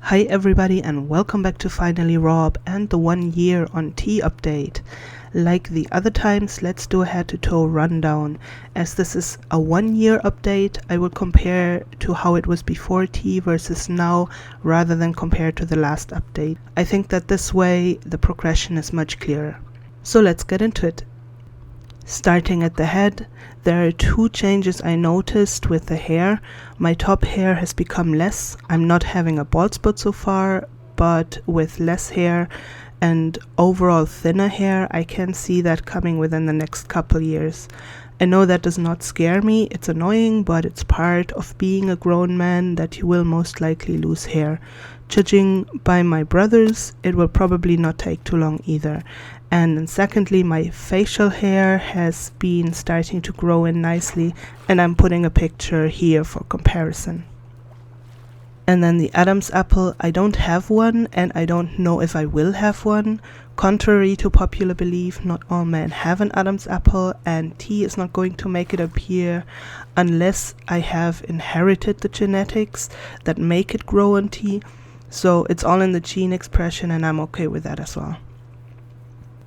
Hi everybody and welcome back to Finally Rob and the 1 year on T update. Like the other times, let's do a head to toe rundown. As this is a 1 year update, I will compare to how it was before T versus now rather than compare to the last update. I think that this way the progression is much clearer. So let's get into it. Starting at the head, there are two changes I noticed with the hair. My top hair has become less. I'm not having a bald spot so far, but with less hair and overall thinner hair, I can see that coming within the next couple years. I know that does not scare me, it's annoying, but it's part of being a grown man that you will most likely lose hair. Judging by my brothers, it will probably not take too long either. And then secondly, my facial hair has been starting to grow in nicely, and I'm putting a picture here for comparison. And then the Adam's apple, I don't have one, and I don't know if I will have one. Contrary to popular belief, not all men have an Adam's apple, and T is not going to make it appear unless I have inherited the genetics that make it grow on T. So it's all in the gene expression, and I'm okay with that as well.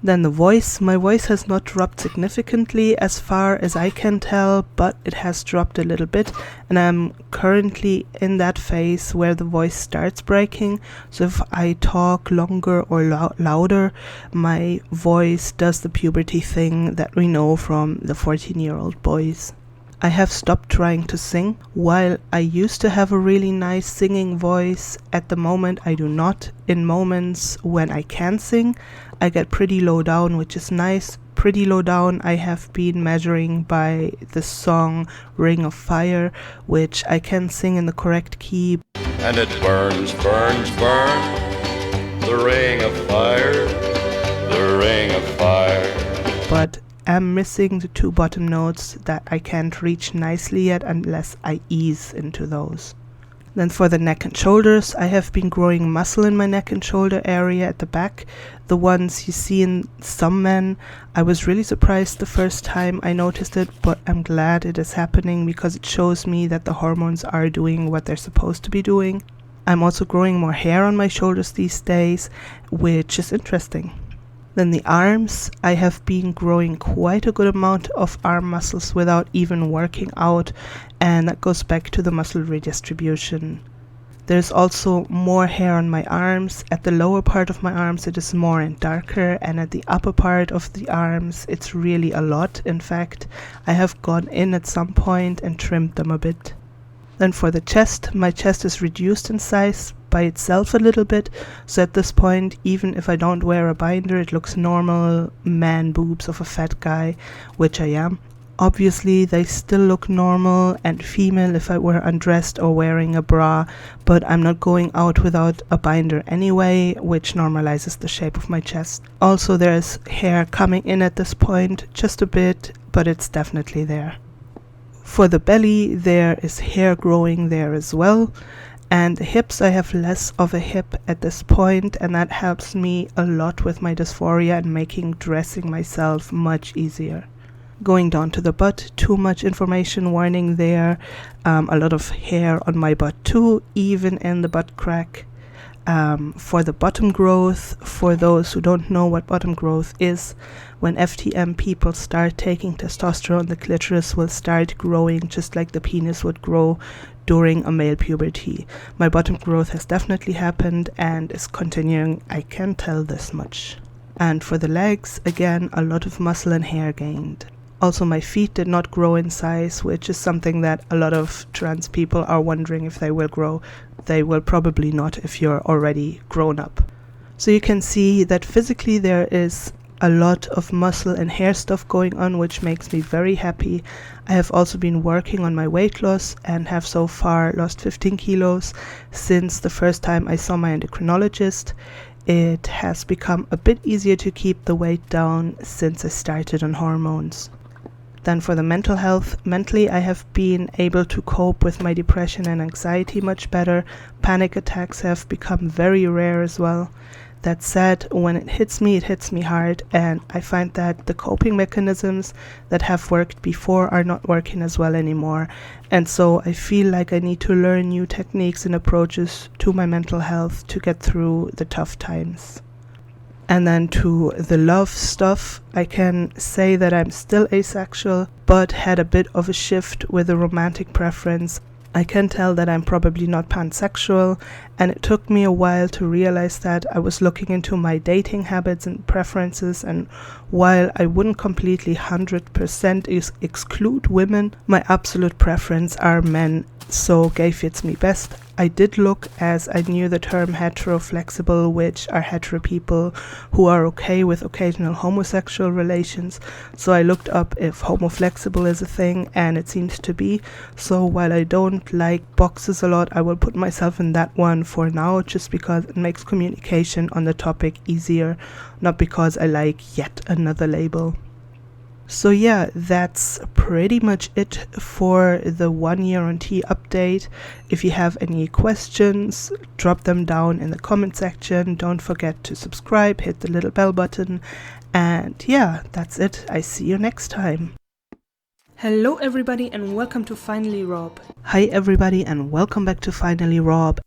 Then the voice. My voice has not dropped significantly as far as I can tell, but it has dropped a little bit, and I'm currently in that phase where the voice starts breaking. So if I talk longer or louder, my voice does the puberty thing that we know from the 14-year-old boys. I have stopped trying to sing. While I used to have a really nice singing voice, at the moment I do not. In moments when I can sing, I get pretty low down, which is nice. Pretty low down I have been measuring by the song Ring of Fire, which I can sing in the correct key. And it burns, burns, burns, the ring of fire, the ring of fire. But am missing the two bottom notes that I can't reach nicely yet unless I ease into those. Then for the neck and shoulders, I have been growing muscle in my neck and shoulder area at the back, the ones you see in some men. I was really surprised the first time I noticed it, but I'm glad it is happening because it shows me that the hormones are doing what they're supposed to be doing. I'm also growing more hair on my shoulders these days, which is interesting. Then the arms, I have been growing quite a good amount of arm muscles without even working out, and that goes back to the muscle redistribution. There's also more hair on my arms. At the lower part of my arms it is more and darker, and at the upper part of the arms it's really a lot. In fact, I have gone in at some point and trimmed them a bit. Then for the chest, my chest is reduced in size by itself a little bit, so at this point, even if I don't wear a binder, it looks normal man boobs of a fat guy, which I am. Obviously, they still look normal and female if I were undressed or wearing a bra, but I'm not going out without a binder anyway, which normalizes the shape of my chest. Also, there's hair coming in at this point, just a bit, but it's definitely there. For the belly, there is hair growing there as well. And the hips, I have less of a hip at this point, and that helps me a lot with my dysphoria and making dressing myself much easier. Going down to the butt, too much information warning there. A lot of hair on my butt too, even in the butt crack. For the bottom growth, for those who don't know what bottom growth is, when FTM people start taking testosterone, the clitoris will start growing just like the penis would grow during a male puberty. My bottom growth has definitely happened and is continuing, I can tell this much. And for the legs, again, a lot of muscle and hair gained. Also, my feet did not grow in size, which is something that a lot of trans people are wondering if they will grow. They will probably not if you're already grown up. So you can see that physically there is a lot of muscle and hair stuff going on, which makes me very happy. I have also been working on my weight loss and have so far lost 15 kilos since the first time I saw my endocrinologist. It has become a bit easier to keep the weight down since I started on hormones. Then for the mental health, mentally I have been able to cope with my depression and anxiety much better. Panic attacks have become very rare as well. That said, when it hits me hard, and I find that the coping mechanisms that have worked before are not working as well anymore. And so I feel like I need to learn new techniques and approaches to my mental health to get through the tough times. And then to the love stuff, I can say that I'm still asexual, but had a bit of a shift with a romantic preference. I can tell that I'm probably not pansexual, and it took me a while to realize that. I was looking into my dating habits and preferences, and while I wouldn't completely 100% exclude women, my absolute preference are men, so gay fits me best. I did look, as I knew the term hetero-flexible, which are hetero people who are okay with occasional homosexual relations, so I looked up if homoflexible is a thing, and it seems to be. So while I don't like boxes a lot, I will put myself in that one for now, just because it makes communication on the topic easier, not because I like yet another label. So yeah, that's pretty much it for the 1 year on T update. If you have any questions, drop them down in the comment section. Don't forget to subscribe, hit the little bell button, and yeah, that's it. I see you next time. Hello everybody and welcome to Finally Rob. Hi everybody and welcome back to Finally Rob.